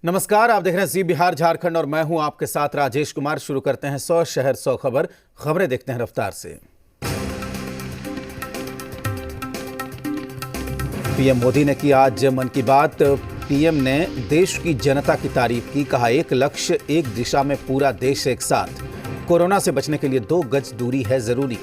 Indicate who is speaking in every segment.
Speaker 1: नमस्कार, आप देख रहे हैं जी बिहार झारखंड और मैं हूं आपके साथ राजेश कुमार। शुरू करते हैं 100 शहर 100 खबर। खबरें देखते हैं रफ्तार से। पीएम मोदी ने की आज मन की बात। पीएम ने देश की जनता की तारीफ की। कहा, एक लक्ष्य, एक दिशा में पूरा देश एक साथ। कोरोना से बचने के लिए 2 गज दूरी है जरूरी।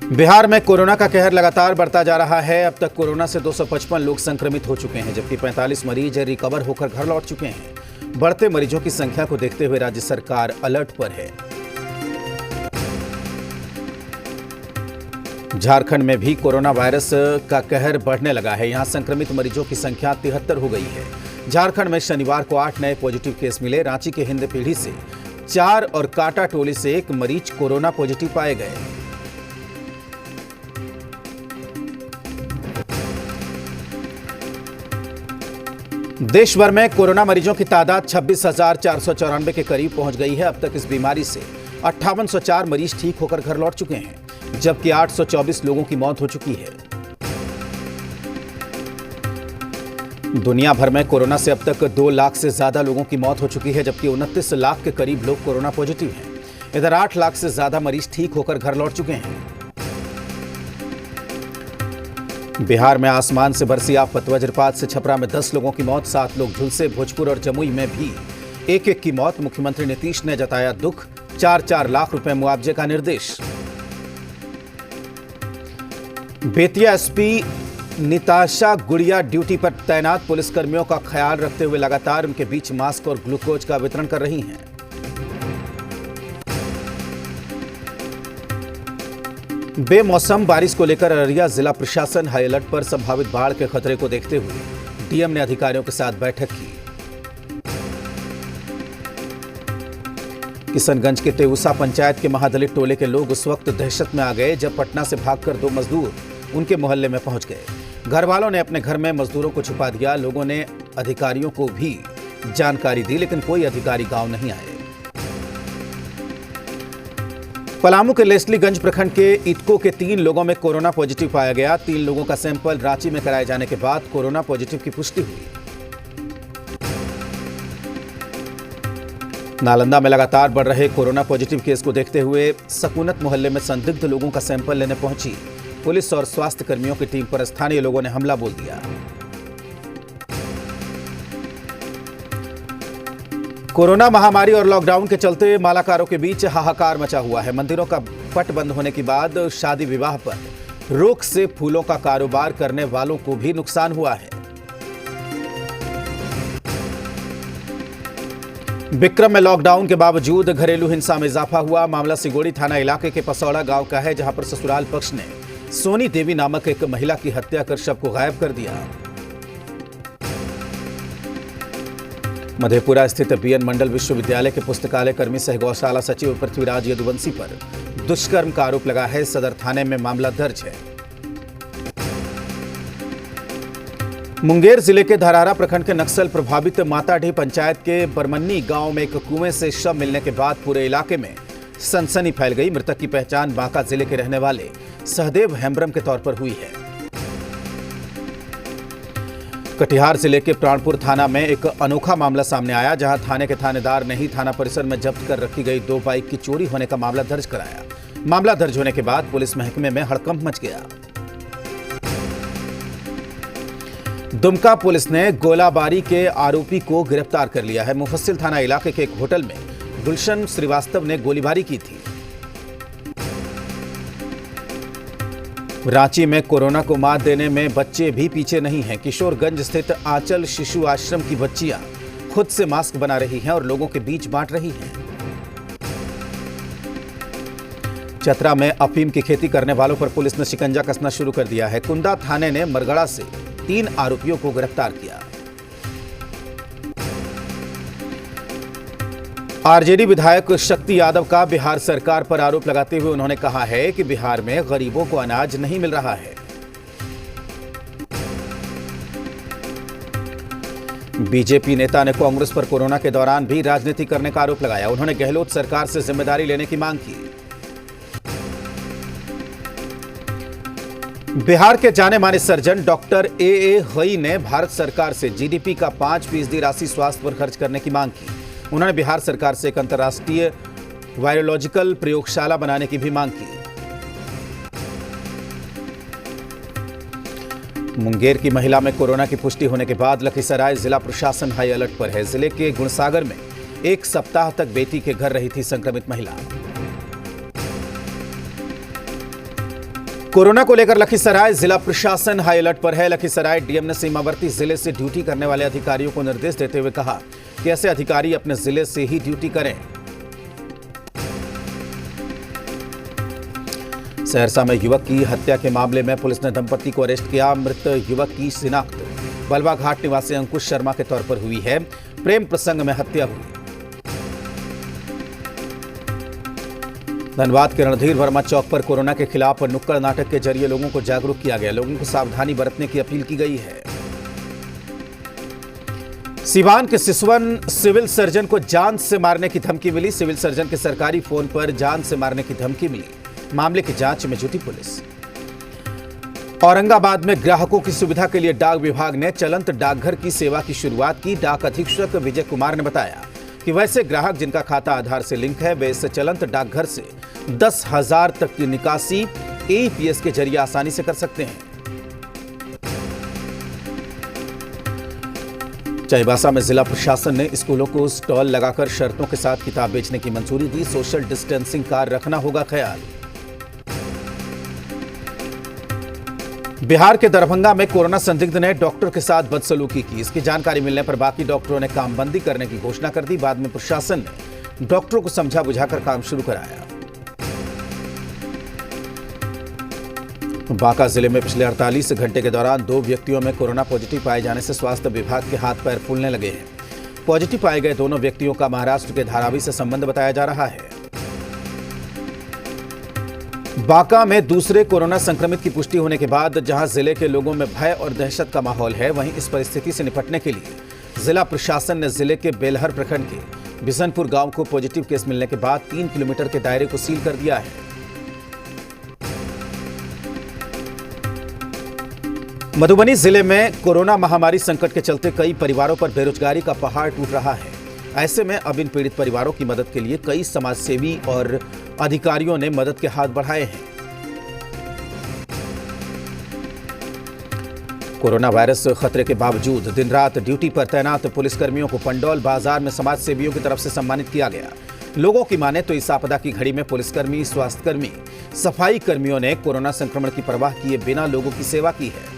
Speaker 1: बिहार में कोरोना का कहर लगातार बढ़ता जा रहा है। अब तक कोरोना से 255 लोग संक्रमित हो चुके हैं, जबकि 45 मरीज रिकवर होकर घर लौट चुके हैं। बढ़ते मरीजों की संख्या को देखते हुए राज्य सरकार अलर्ट पर है। झारखंड में भी कोरोना वायरस का कहर बढ़ने लगा है। यहां संक्रमित मरीजों की संख्या 73 हो गई है। झारखंड में शनिवार को 8 नए पॉजिटिव केस मिले। रांची के हिंद पीढ़ी से 4 और काटा टोली से 1 मरीज कोरोना पॉजिटिव पाए गए। देश भर में कोरोना मरीजों की तादाद 26,494 के करीब पहुंच गई है। अब तक इस बीमारी से 5804 मरीज ठीक होकर घर लौट चुके हैं, जबकि 824 लोगों की मौत हो चुकी है। दुनिया भर में कोरोना से अब तक 2 लाख से ज्यादा लोगों की मौत हो चुकी है, जबकि 29 लाख के करीब लोग कोरोना पॉजिटिव हैं। इधर 8 लाख से ज्यादा मरीज ठीक होकर घर लौट चुके हैं। बिहार में आसमान से बरसी आफत। वज्रपात से छपरा में 10 लोगों की मौत, 7 लोग झुलसे। भोजपुर और जमुई में भी 1-1 की मौत। मुख्यमंत्री नीतीश ने जताया दुख। 4-4 लाख रुपए मुआवजे का निर्देश। बेतिया एसपी निताशा गुड़िया ड्यूटी पर तैनात पुलिसकर्मियों का ख्याल रखते हुए लगातार उनके बीच मास्क और ग्लूकोज का वितरण कर रही हैं। बेमौसम बारिश को लेकर अररिया जिला प्रशासन हाई अलर्ट पर। संभावित बाढ़ के खतरे को देखते हुए डीएम ने अधिकारियों के साथ बैठक की। किशनगंज के तेउसा पंचायत के महादलित टोले के लोग उस वक्त दहशत में आ गए जब पटना से भागकर 2 मजदूर उनके मोहल्ले में पहुंच गए। घर वालों ने अपने घर में मजदूरों को छुपा दिया। लोगों ने अधिकारियों को भी जानकारी दी, लेकिन कोई अधिकारी गांव नहीं आए। पलामू के लेस्लीगंज प्रखंड के इटको के 3 लोगों में कोरोना पॉजिटिव पाया गया। 3 लोगों का सैंपल रांची में कराए जाने के बाद कोरोना पॉजिटिव की पुष्टि हुई। नालंदा में लगातार बढ़ रहे कोरोना पॉजिटिव केस को देखते हुए सकूनत मोहल्ले में संदिग्ध लोगों का सैंपल लेने पहुंची पुलिस और स्वास्थ्य कर्मियों की टीम पर स्थानीय लोगों ने हमला बोल दिया। कोरोना महामारी और लॉकडाउन के चलते मालाकारों के बीच हाहाकार मचा हुआ है। मंदिरों का पट बंद होने के बाद शादी विवाह पर रोक से फूलों का कारोबार करने वालों को भी नुकसान हुआ है। विक्रम में लॉकडाउन के बावजूद घरेलू हिंसा में इजाफा हुआ। मामला सिगोड़ी थाना इलाके के पसौड़ा गांव का है, जहां पर ससुराल पक्ष ने सोनी देवी नामक एक महिला की हत्या कर शव को गायब कर दिया। मधेपुरा स्थित बीएन मंडल विश्वविद्यालय के पुस्तकालय कर्मी सह गौशाला सचिव पृथ्वीराज यदुवंशी पर दुष्कर्म का आरोप लगा है। सदर थाने में मामला दर्ज है। मुंगेर जिले के धरारा प्रखंड के नक्सल प्रभावित माताडीह पंचायत के बरमन्नी गांव में एक कुएं से शव मिलने के बाद पूरे इलाके में सनसनी फैल गई। मृतक की पहचान बांका जिले के रहने वाले सहदेव हेम्ब्रम के तौर पर हुई है। कटिहार जिले के प्राणपुर थाना में एक अनोखा मामला सामने आया, जहां थाने के थानेदार ने ही थाना परिसर में जब्त कर रखी गई 2 बाइक की चोरी होने का मामला दर्ज कराया। मामला दर्ज होने के बाद पुलिस महकमे में हड़कंप मच गया। दुमका पुलिस ने गोलाबारी के आरोपी को गिरफ्तार कर लिया है। मुफस्सिल थाना इलाके के एक होटल में गुलशन श्रीवास्तव ने गोलीबारी की थी। रांची में कोरोना को मात देने में बच्चे भी पीछे नहीं हैं। किशोरगंज स्थित आंचल शिशु आश्रम की बच्चियां खुद से मास्क बना रही हैं और लोगों के बीच बांट रही हैं। चतरा में अफीम की खेती करने वालों पर पुलिस ने शिकंजा कसना शुरू कर दिया है। कुंदा थाने ने मरगड़ा से 3 आरोपियों को गिरफ्तार किया। आरजेडी विधायक शक्ति यादव का बिहार सरकार पर आरोप लगाते हुए उन्होंने कहा है कि बिहार में गरीबों को अनाज नहीं मिल रहा है। बीजेपी नेता ने कांग्रेस पर कोरोना के दौरान भी राजनीति करने का आरोप लगाया। उन्होंने गहलोत सरकार से जिम्मेदारी लेने की मांग की। बिहार के जाने माने सर्जन डॉक्टर ए हई ने भारत सरकार से जीडीपी का 5% राशि स्वास्थ्य पर खर्च करने की मांग की। उन्होंने बिहार सरकार से एक अंतर्राष्ट्रीय वायरोलॉजिकल प्रयोगशाला बनाने की भी मांग की। मुंगेर की महिला में कोरोना की पुष्टि होने के बाद लखीसराय जिला प्रशासन हाई अलर्ट पर है। जिले के गुणसागर में एक सप्ताह तक बेटी के घर रही थी संक्रमित महिला। कोरोना को लेकर लखीसराय जिला प्रशासन हाई अलर्ट पर है। लखीसराय डीएम ने सीमावर्ती जिले से ड्यूटी करने वाले अधिकारियों को निर्देश देते हुए कहा कि ऐसे अधिकारी अपने जिले से ही ड्यूटी करें। सहरसा में युवक की हत्या के मामले में पुलिस ने दंपति को अरेस्ट किया। मृत युवक की शिनाख्त बलवा घाट निवासी अंकुश शर्मा के तौर पर हुई है। प्रेम प्रसंग में हत्या हुई। धनबाद के रणधीर वर्मा चौक पर कोरोना के खिलाफ नुक्कड़ नाटक के जरिए लोगों को जागरूक किया गया। लोगों को सावधानी बरतने की अपील की गई है। सीवान के सिसवन सिविल सर्जन को जान से मारने की धमकी मिली। सिविल सर्जन के सरकारी फोन पर जान से मारने की धमकी मिली। मामले की जांच में जुटी पुलिस। औरंगाबाद में ग्राहकों की सुविधा के लिए डाक विभाग ने चलंत डाकघर की सेवा की शुरुआत की। डाक अधीक्षक विजय कुमार ने बताया कि वैसे ग्राहक जिनका खाता आधार से लिंक है वे इस चलंत डाकघर से 10,000 तक की निकासी एईपीएस के जरिए आसानी से कर सकते हैं। चाईबासा में जिला प्रशासन ने स्कूलों को स्टॉल लगाकर शर्तों के साथ किताब बेचने की मंजूरी दी। सोशल डिस्टेंसिंग का रखना होगा ख्याल। बिहार के दरभंगा में कोरोना संदिग्ध ने डॉक्टर के साथ बदसलूकी की। इसकी जानकारी मिलने पर बाकी डॉक्टरों ने कामबंदी करने की घोषणा कर दी। बाद में प्रशासन ने डॉक्टरों को समझा बुझाकर काम शुरू कराया। बांका जिले में पिछले 48 घंटे के दौरान 2 व्यक्तियों में कोरोना पॉजिटिव पाए जाने से स्वास्थ्य विभाग के हाथ पैर फूलने लगे हैं। पॉजिटिव पाए गए दोनों व्यक्तियों का महाराष्ट्र के धारावी से संबंध बताया जा रहा है। बांका में दूसरे कोरोना संक्रमित की पुष्टि होने के बाद जहां जिले के लोगों में भय और दहशत का माहौल है, वहीं इस परिस्थिति से निपटने के लिए जिला प्रशासन ने जिले के बेलहर प्रखंड के बिशनपुर गांव को पॉजिटिव केस मिलने के बाद 3 किलोमीटर के दायरे को सील कर दिया है। मधुबनी जिले में कोरोना महामारी संकट के चलते कई परिवारों पर बेरोजगारी का पहाड़ टूट रहा है। ऐसे में अब इन पीड़ित परिवारों की मदद के लिए कई समाजसेवी और अधिकारियों ने मदद के हाथ बढ़ाए हैं। कोरोना वायरस खतरे के बावजूद दिन रात ड्यूटी पर तैनात पुलिसकर्मियों को पंडौल बाजार में समाजसेवियों की तरफ से सम्मानित किया गया। लोगों की माने तो इस आपदा की घड़ी में पुलिसकर्मी, स्वास्थ्यकर्मी, सफाई कर्मियों ने कोरोना संक्रमण की परवाह किए बिना लोगों की सेवा की है।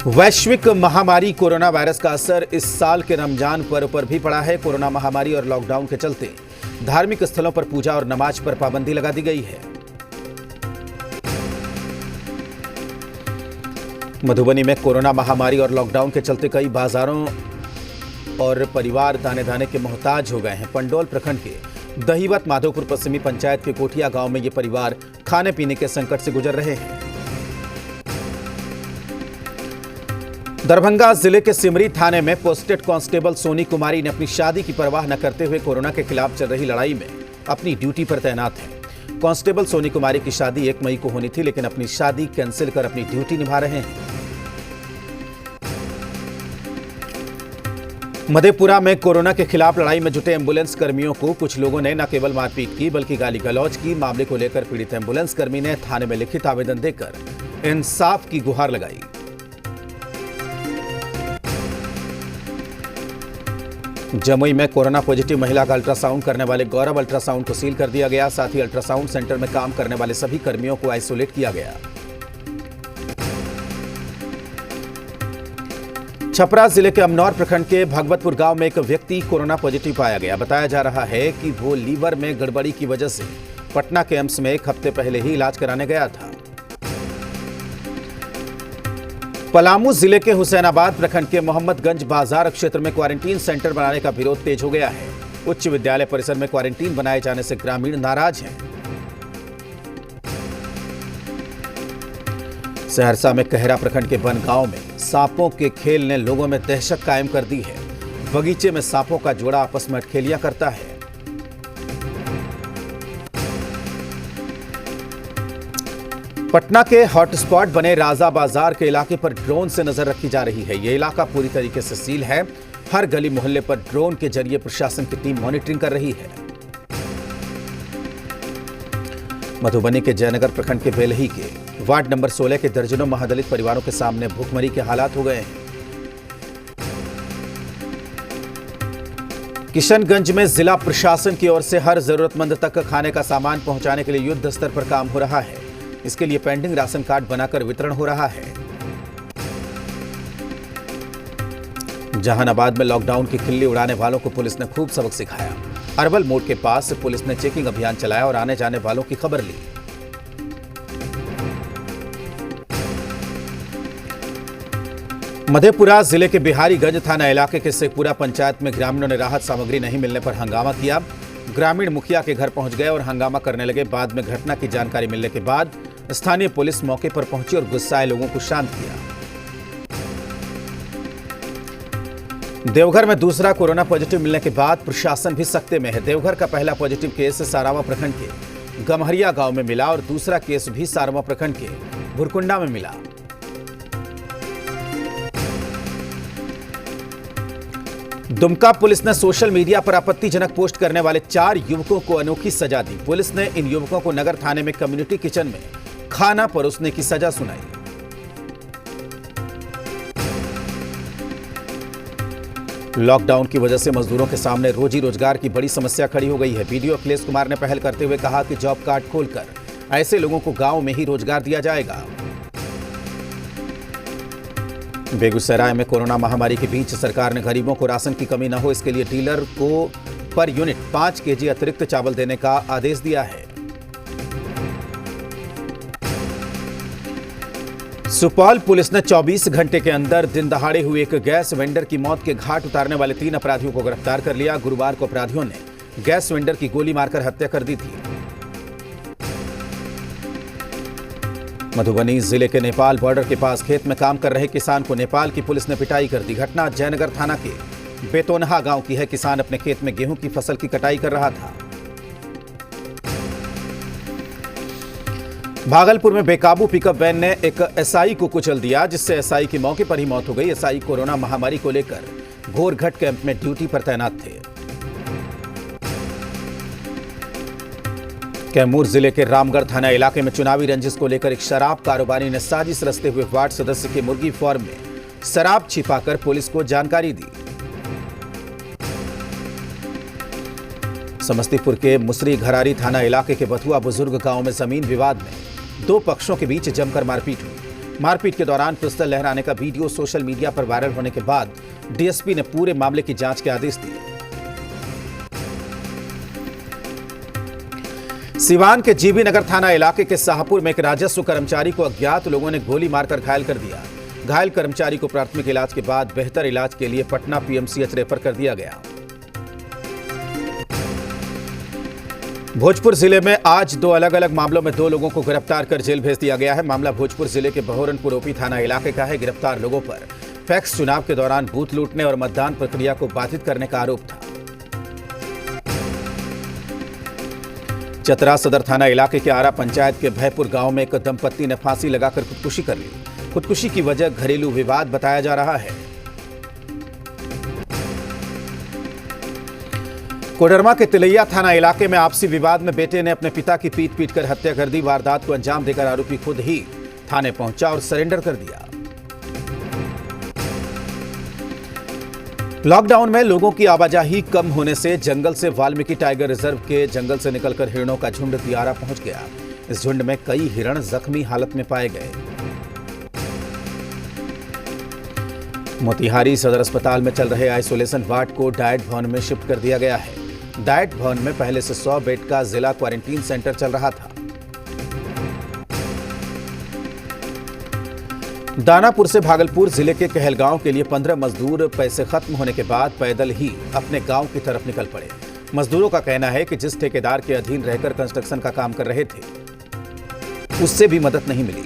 Speaker 1: वैश्विक महामारी कोरोना वायरस का असर इस साल के रमजान पर्व पर भी पड़ा है। कोरोना महामारी और लॉकडाउन के चलते धार्मिक स्थलों पर पूजा और नमाज पर पाबंदी लगा दी गई है। मधुबनी में कोरोना महामारी और लॉकडाउन के चलते कई बाजारों और परिवार दाने दाने के मोहताज हो गए हैं। पंडौल प्रखंड के दहीवत माधोपुर पश्चिमी पंचायत के कोठिया गांव में ये परिवार खाने पीने के संकट से गुजर रहे हैं। दरभंगा जिले के सिमरी थाने में पोस्टेड कांस्टेबल सोनी कुमारी ने अपनी शादी की परवाह न करते हुए कोरोना के खिलाफ चल रही लड़ाई में अपनी ड्यूटी पर तैनात हैं। कांस्टेबल सोनी कुमारी की शादी 1 मई को होनी थी, लेकिन अपनी शादी कैंसिल कर अपनी ड्यूटी निभा रहे हैं। मधेपुरा में कोरोना के खिलाफ लड़ाई में जुटे एम्बुलेंस कर्मियों को कुछ लोगों ने न केवल मारपीट की बल्कि गाली गलौज की। मामले को लेकर पीड़ित एम्बुलेंस कर्मी ने थाने में लिखित आवेदन देकर इंसाफ की गुहार लगाई। जमुई में कोरोना पॉजिटिव महिला का अल्ट्रासाउंड करने वाले गौरव अल्ट्रासाउंड को सील कर दिया गया। साथ ही अल्ट्रासाउंड सेंटर में काम करने वाले सभी कर्मियों को आइसोलेट किया गया। छपरा जिले के अमनौर प्रखंड के भगवतपुर गांव में एक व्यक्ति कोरोना पॉजिटिव पाया गया। बताया जा रहा है कि वो लीवर में गड़बड़ी की वजह से पटना के एम्स में 1 हफ्ते पहले ही इलाज कराने गया था। पलामू जिले के हुसैनाबाद प्रखंड के मोहम्मदगंज बाजार क्षेत्र में क्वारंटीन सेंटर बनाने का विरोध तेज हो गया है। उच्च विद्यालय परिसर में क्वारंटीन बनाए जाने से ग्रामीण नाराज हैं। सहरसा में कहरा प्रखंड के बनगांव में सांपों के खेल ने लोगों में दहशत कायम कर दी है। बगीचे में सांपों का जोड़ा आपस में अटखेलियां करता है। पटना के हॉटस्पॉट बने राजा बाजार के इलाके पर ड्रोन से नजर रखी जा रही है। ये इलाका पूरी तरीके से सील है। हर गली मोहल्ले पर ड्रोन के जरिए प्रशासन की टीम मॉनिटरिंग कर रही है। मधुबनी के जयनगर प्रखंड के बेलही के वार्ड नंबर 16 के दर्जनों महादलित परिवारों के सामने भूखमरी के हालात हो गए हैं। किशनगंज में जिला प्रशासन की ओर से हर जरूरतमंद तक खाने का सामान पहुंचाने के लिए युद्ध स्तर पर काम हो रहा है। इसके लिए पेंडिंग राशन कार्ड बनाकर वितरण हो रहा है। जहानाबाद में लॉकडाउन की खिल्ली उड़ाने वालों को पुलिस ने खूब सबक सिखाया। अरवल मोड़ के पास पुलिस ने चेकिंग अभियान चलाया और आने जाने वालों की खबर ली। मधेपुरा जिले के बिहारीगंज थाना इलाके के शेखपुरा पंचायत में ग्रामीणों ने राहत सामग्री नहीं मिलने पर हंगामा किया। ग्रामीण मुखिया के घर पहुंच गए और हंगामा करने लगे। बाद में घटना की जानकारी मिलने के बाद स्थानीय पुलिस मौके पर पहुंची और गुस्साए लोगों को शांत किया। देवघर में दूसरा कोरोना पॉजिटिव मिलने के बाद प्रशासन भी सख्ते में है। देवघर का पहला पॉजिटिव केस सारावा प्रखंड के गम्हरिया गांव में मिला और दूसरा केस भी सारावा प्रखंड के भुरकुंडा में मिला। दुमका पुलिस ने सोशल मीडिया पर आपत्तिजनक पोस्ट करने वाले 4 युवकों को अनोखी सजा दी। पुलिस ने इन युवकों को नगर थाने में कम्युनिटी किचन में खाना परोसने की सजा सुनाई। लॉकडाउन की वजह से मजदूरों के सामने रोजी रोजगार की बड़ी समस्या खड़ी हो गई है। वीडियो अखिलेश कुमार ने पहल करते हुए कहा कि जॉब कार्ड खोलकर ऐसे लोगों को गांव में ही रोजगार दिया जाएगा। बेगूसराय में कोरोना महामारी के बीच सरकार ने गरीबों को राशन की कमी न हो, इसके लिए डीलर को पर यूनिट 5 केजी अतिरिक्त चावल देने का आदेश दिया है। सुपौल पुलिस ने 24 घंटे के अंदर दिन दहाड़े हुए एक गैस वेंडर की मौत के घाट उतारने वाले 3 अपराधियों को गिरफ्तार कर लिया। गुरुवार को अपराधियों ने गैस वेंडर की गोली मारकर हत्या कर दी थी। मधुबनी जिले के नेपाल बॉर्डर के पास खेत में काम कर रहे किसान को नेपाल की पुलिस ने पिटाई कर दी। घटना जयनगर थाना के बेतोनहा गांव की है। किसान अपने खेत में गेहूं की फसल की कटाई कर रहा था। भागलपुर में बेकाबू पिकअप वैन ने एक एसआई को कुचल दिया, जिससे एसआई की मौके पर ही मौत हो गई। एसआई कोरोना महामारी को लेकर घोरघट कैंप में ड्यूटी पर तैनात थे। कैमूर जिले के रामगढ़ थाना इलाके में चुनावी रंजिश को लेकर एक शराब कारोबारी ने साजिश रचते हुए वार्ड सदस्य के मुर्गी फार्म में शराब छिपाकर पुलिस को जानकारी दी। समस्तीपुर के मुसरी घरारी थाना इलाके के बथुआ बुजुर्ग गांव में जमीन विवाद में 2 पक्षों के बीच जमकर मारपीट हुई। मारपीट के दौरान पिस्टल लहराने का वीडियो सोशल मीडिया पर वायरल होने के बाद डीएसपी ने पूरे मामले की जांच के आदेश दिए। सिवान के जीबी नगर थाना इलाके के शाहपुर में एक राजस्व कर्मचारी को अज्ञात लोगों ने गोली मारकर घायल कर दिया। घायल कर्मचारी को प्राथमिक इलाज के बाद बेहतर इलाज के लिए पटना पीएमसीएच रेफर कर दिया गया। भोजपुर जिले में आज 2 अलग-अलग मामलों में 2 लोगों को गिरफ्तार कर जेल भेज दिया गया है। मामला भोजपुर जिले के बहोरनपुर ओपी थाना इलाके का है। गिरफ्तार लोगों पर पैक्स चुनाव के दौरान बूथ लूटने और मतदान प्रक्रिया को बाधित करने का आरोप था। चतरा सदर थाना इलाके के आरा पंचायत के भयपुर गांव में एक दंपत्ति ने फांसी लगाकर खुदकुशी कर ली। खुदकुशी की वजह घरेलू विवाद बताया जा रहा है। कोडरमा के तिलैया थाना इलाके में आपसी विवाद में बेटे ने अपने पिता की पीट कर हत्या कर दी। वारदात को अंजाम देकर आरोपी खुद ही थाने पहुंचा और सरेंडर कर दिया। लॉकडाउन में लोगों की आवाजाही कम होने से जंगल से वाल्मीकि टाइगर रिजर्व के जंगल से निकलकर हिरणों का झुंड दियारा पहुंच गया। इस झुंड में कई हिरण जख्मी हालत में पाए गए। मोतिहारी सदर अस्पताल में चल रहे आइसोलेशन वार्ड को डाइट भवन में शिफ्ट कर दिया गया है। डाइट भवन में पहले से 100 बेड का जिला क्वारंटीन सेंटर चल रहा था। दानापुर से भागलपुर जिले के कहलगांव के लिए 15 मजदूर पैसे खत्म होने के बाद पैदल ही अपने गांव की तरफ निकल पड़े। मजदूरों का कहना है कि जिस ठेकेदार के अधीन रहकर कंस्ट्रक्शन का काम कर रहे थे, उससे भी मदद नहीं मिली।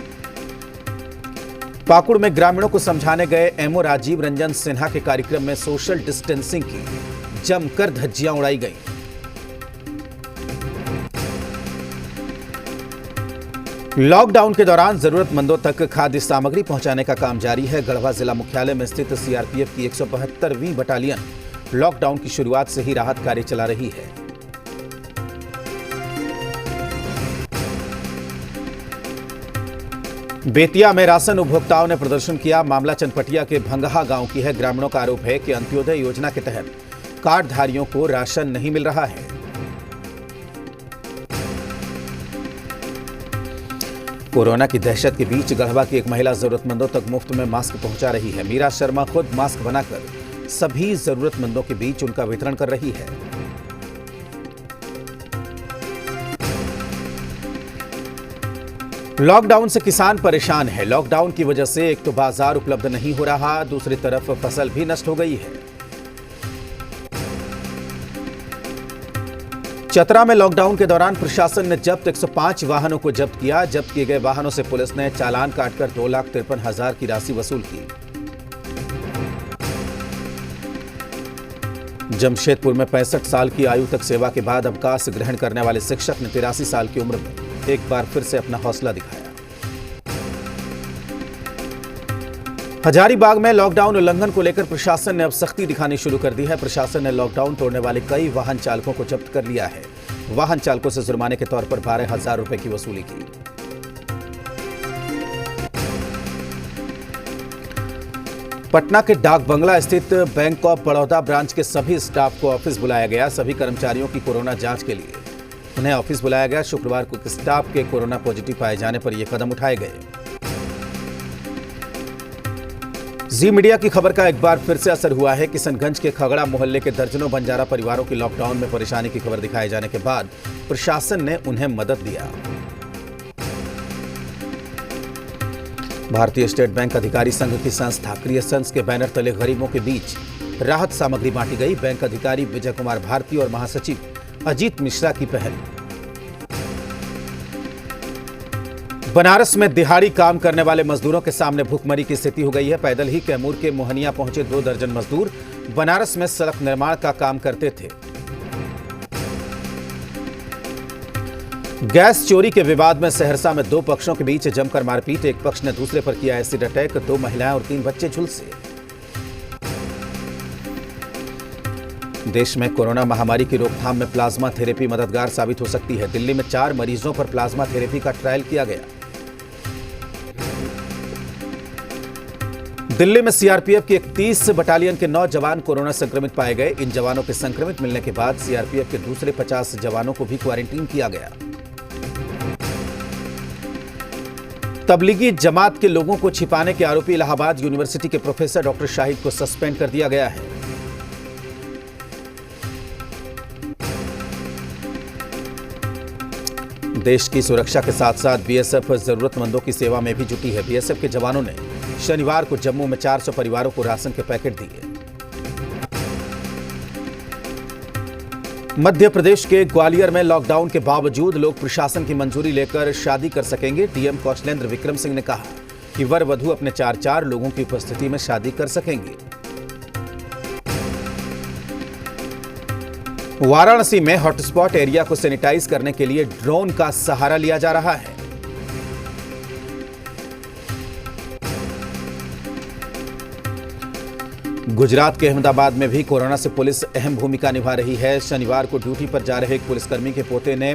Speaker 1: पाकुड़ में ग्रामीणों को समझाने गए एमओ राजीव रंजन सिन्हा के कार्यक्रम में सोशल डिस्टेंसिंग की जमकर धज्जियां उड़ाई गईं। लॉकडाउन के दौरान जरूरतमंदों तक खाद्य सामग्री पहुंचाने का काम जारी है। गढ़वा जिला मुख्यालय में स्थित सीआरपीएफ की 172वीं बटालियन लॉकडाउन की शुरुआत से ही राहत कार्य चला रही है। बेतिया में राशन उपभोक्ताओं ने प्रदर्शन किया। मामला चनपटिया के भंगहा गांव की है। ग्रामीणों का आरोप है कि अंत्योदय योजना के तहत कार्डधारियों को राशन नहीं मिल रहा है। कोरोना की दहशत के बीच गढ़वा की एक महिला जरूरतमंदों तक मुफ्त में मास्क पहुंचा रही है। मीरा शर्मा खुद मास्क बनाकर सभी जरूरतमंदों के बीच उनका वितरण कर रही है। लॉकडाउन से किसान परेशान है। लॉकडाउन की वजह से एक तो बाजार उपलब्ध नहीं हो रहा, दूसरी तरफ फसल भी नष्ट हो गई है। चतरा में लॉकडाउन के दौरान प्रशासन ने जब्त 105 वाहनों को जब्त किया। जब्त किए गए वाहनों से पुलिस ने चालान काटकर 2,53,000 की राशि वसूल की। जमशेदपुर में 65 साल की आयु तक सेवा के बाद अवकाश ग्रहण करने वाले शिक्षक ने 83 साल की उम्र में एक बार फिर से अपना हौसला दिखाया। हजारीबाग में लॉकडाउन उल्लंघन को लेकर प्रशासन ने अब सख्ती दिखानी शुरू कर दी है। प्रशासन ने लॉकडाउन तोड़ने वाले कई वाहन चालकों को जब्त कर लिया है। वाहन चालकों से जुर्माने के तौर पर 12,000 रुपए की वसूली की। पटना के डाक बंगला स्थित बैंक ऑफ बड़ौदा ब्रांच के सभी स्टाफ को ऑफिस बुलाया गया। सभी कर्मचारियों की कोरोना जांच के लिए उन्हें ऑफिस बुलाया गया। शुक्रवार को स्टाफ के कोरोना पॉजिटिव पाए जाने पर यह कदम उठाए गए। जी मीडिया की खबर का एक बार फिर से असर हुआ है। किशनगंज के खगड़ा मोहल्ले के दर्जनों बंजारा परिवारों की लॉकडाउन में परेशानी की खबर दिखाए जाने के बाद प्रशासन ने उन्हें मदद दिया। भारतीय स्टेट बैंक अधिकारी संघ की संस्था क्रिएशंस के बैनर तले गरीबों के बीच राहत सामग्री बांटी गई। बैंक अधिकारी विजय कुमार भारती और महासचिव अजीत मिश्रा की पहल। बनारस में दिहाड़ी काम करने वाले मजदूरों के सामने भूखमरी की स्थिति हो गई है। पैदल ही कैमूर के मोहनिया पहुंचे 2 दर्जन मजदूर बनारस में सड़क निर्माण का काम करते थे। गैस चोरी के विवाद में सहरसा में 2 पक्षों के बीच जमकर मारपीट। एक पक्ष ने दूसरे पर किया एसिड अटैक। 2 महिलाएं और 3 बच्चे झुलसे। देश में कोरोना महामारी की रोकथाम में प्लाज्मा थेरेपी मददगार साबित हो सकती है। दिल्ली में 4 मरीजों पर प्लाज्मा थेरेपी का ट्रायल किया गया। दिल्ली में सीआरपीएफ की 31 बटालियन के 9 जवान कोरोना संक्रमित पाए गए। इन जवानों के संक्रमित मिलने के बाद सीआरपीएफ के दूसरे 50 जवानों को भी क्वारंटीन किया गया। तबलीगी जमात के लोगों को छिपाने के आरोपी इलाहाबाद यूनिवर्सिटी के प्रोफेसर डॉक्टर शाहिद को सस्पेंड कर दिया गया है। देश की सुरक्षा के साथ साथ बीएसएफ जरूरतमंदों की सेवा में भी जुटी है। बीएसएफ के जवानों ने शनिवार को जम्मू में 400 परिवारों को राशन के पैकेट दिए। मध्य प्रदेश के ग्वालियर में लॉकडाउन के बावजूद लोग प्रशासन की मंजूरी लेकर शादी कर सकेंगे। डीएम कौशलेंद्र विक्रम सिंह ने कहा कि वर वधू अपने 4 लोगों की उपस्थिति में शादी कर सकेंगे। वाराणसी में हॉटस्पॉट एरिया को सैनिटाइज करने के लिए ड्रोन का सहारा लिया जा रहा है। गुजरात के अहमदाबाद में भी कोरोना से पुलिस अहम भूमिका निभा रही है। शनिवार को ड्यूटी पर जा रहे एक पुलिसकर्मी के पोते ने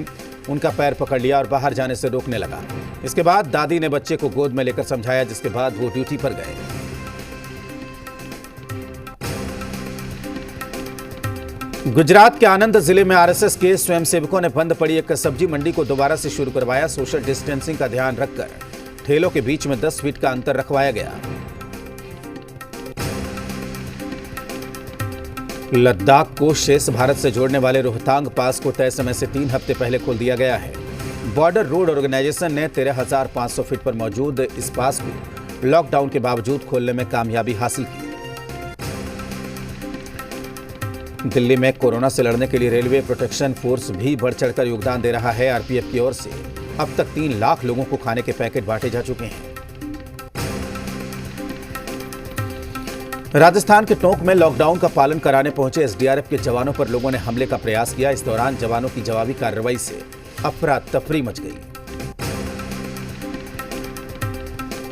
Speaker 1: उनका पैर पकड़ लिया और बाहर जाने से रोकने लगा। इसके बाद दादी ने बच्चे को गोद में लेकर समझाया, जिसके बाद वो ड्यूटी पर गए। गुजरात के आनंद जिले में आरएसएस के स्वयंसेवकों ने बंद पड़ी एक सब्जी मंडी को दोबारा से शुरू करवाया। सोशल डिस्टेंसिंग का ध्यान रखकर ठेलों के बीच में 10 फीट का अंतर रखवाया गया। लद्दाख को शेष भारत से जोड़ने वाले रोहतांग पास को तय समय से 3 हफ्ते पहले खोल दिया गया है। बॉर्डर रोड ऑर्गेनाइजेशन ने 13,500 फीट पर मौजूद इस पास को लॉकडाउन के बावजूद खोलने में कामयाबी हासिल की। दिल्ली में कोरोना से लड़ने के लिए रेलवे प्रोटेक्शन फोर्स भी बढ़ चढ़कर योगदान दे रहा है। आरपीएफ की ओर से अब तक 3 लाख लोगों को खाने के पैकेट बांटे जा चुके हैं। राजस्थान के टोंक में लॉकडाउन का पालन कराने पहुंचे एसडीआरएफ के जवानों पर लोगों ने हमले का प्रयास किया। इस दौरान जवानों की जवाबी कार्रवाई से अफरा तफरी मच गई।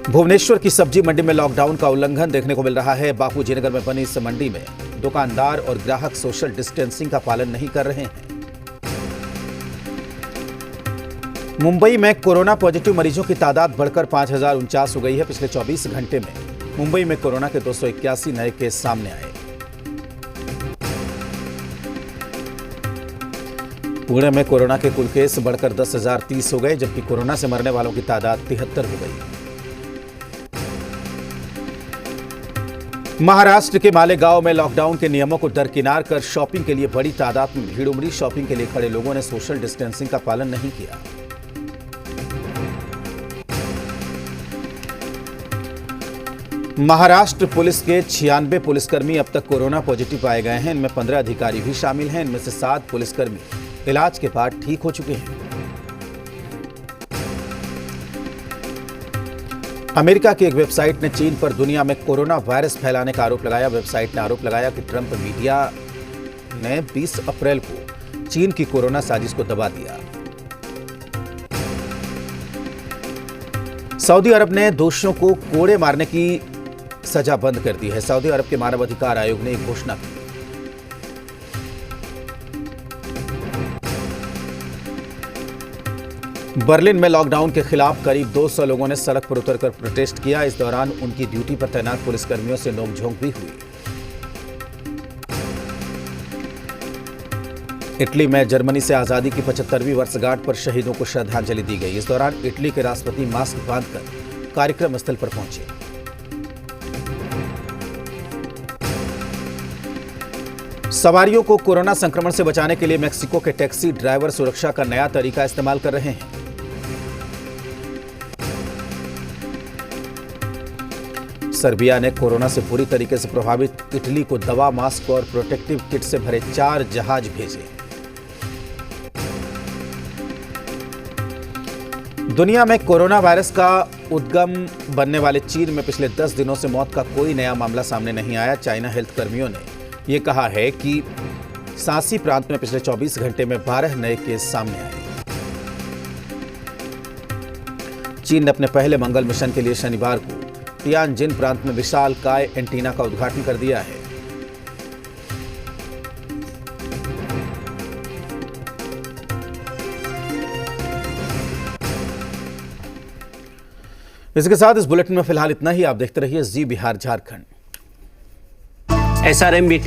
Speaker 1: भुवनेश्वर की सब्जी मंडी में लॉकडाउन का उल्लंघन देखने को मिल रहा है। बापूजी नगर में बनी इस मंडी में दुकानदार और ग्राहक सोशल डिस्टेंसिंग का पालन नहीं कर रहे हैं। मुंबई में कोरोना पॉजिटिव मरीजों की तादाद बढ़कर 5049 हो गई है। पिछले 24 घंटे में मुंबई में कोरोना के 281 नए केस सामने आए। पुणे में कोरोना के कुल केस बढ़कर 10,030 हो गए, जबकि कोरोना से मरने वालों की तादाद 73 हो गई। महाराष्ट्र के मालेगांव में लॉकडाउन के नियमों को दरकिनार कर शॉपिंग के लिए बड़ी तादाद में भीड़ उमड़ी। शॉपिंग के लिए खड़े लोगों ने सोशल डिस्टेंसिंग का पालन नहीं किया। महाराष्ट्र पुलिस के 96 पुलिसकर्मी अब तक कोरोना पॉजिटिव पाए गए हैं। इनमें 15 अधिकारी भी शामिल हैं। इनमें से 7 पुलिसकर्मी इलाज के बाद ठीक हो चुके हैं। अमेरिका की एक वेबसाइट ने चीन पर दुनिया में कोरोना वायरस फैलाने का आरोप लगाया। वेबसाइट ने आरोप लगाया कि ट्रंप मीडिया ने 20 अप्रैल को चीन की कोरोना साजिश को दबा दिया। सऊदी अरब ने दोषियों को कोड़े मारने की सजा बंद कर दी है। सऊदी अरब के मानवाधिकार आयोग ने एक घोषणा की। बर्लिन में लॉकडाउन के खिलाफ करीब 200 लोगों ने सड़क पर उतरकर प्रोटेस्ट किया। इस दौरान उनकी ड्यूटी पर तैनात पुलिसकर्मियों से नोकझोंक भी हुई। इटली में जर्मनी से आजादी की 75वीं वर्षगांठ पर शहीदों को श्रद्धांजलि दी गई। इस दौरान इटली के राष्ट्रपति मास्क बांधकर कार्यक्रम स्थल पर पहुंचे। सवारियों को कोरोना संक्रमण से बचाने के लिए मेक्सिको के टैक्सी ड्राइवर सुरक्षा का नया तरीका इस्तेमाल कर रहे हैं। सर्बिया ने कोरोना से बुरी तरीके से प्रभावित इटली को दवा, मास्क और प्रोटेक्टिव किट से भरे 4 जहाज भेजे। दुनिया में कोरोना वायरस का उद्गम बनने वाले चीन में पिछले 10 दिनों से मौत का कोई नया मामला सामने नहीं आया। चाइना हेल्थ कर्मियों ने यह कहा है कि सांसी प्रांत में पिछले 24 घंटे में 12 नए केस सामने आए। चीन ने अपने पहले मंगल मिशन के लिए शनिवार को तियानजिन प्रांत में विशालकाय एंटीना का उद्घाटन कर दिया है। इसके साथ इस बुलेटिन में फिलहाल इतना ही। आप देखते रहिए जी बिहार झारखंड।
Speaker 2: SRMB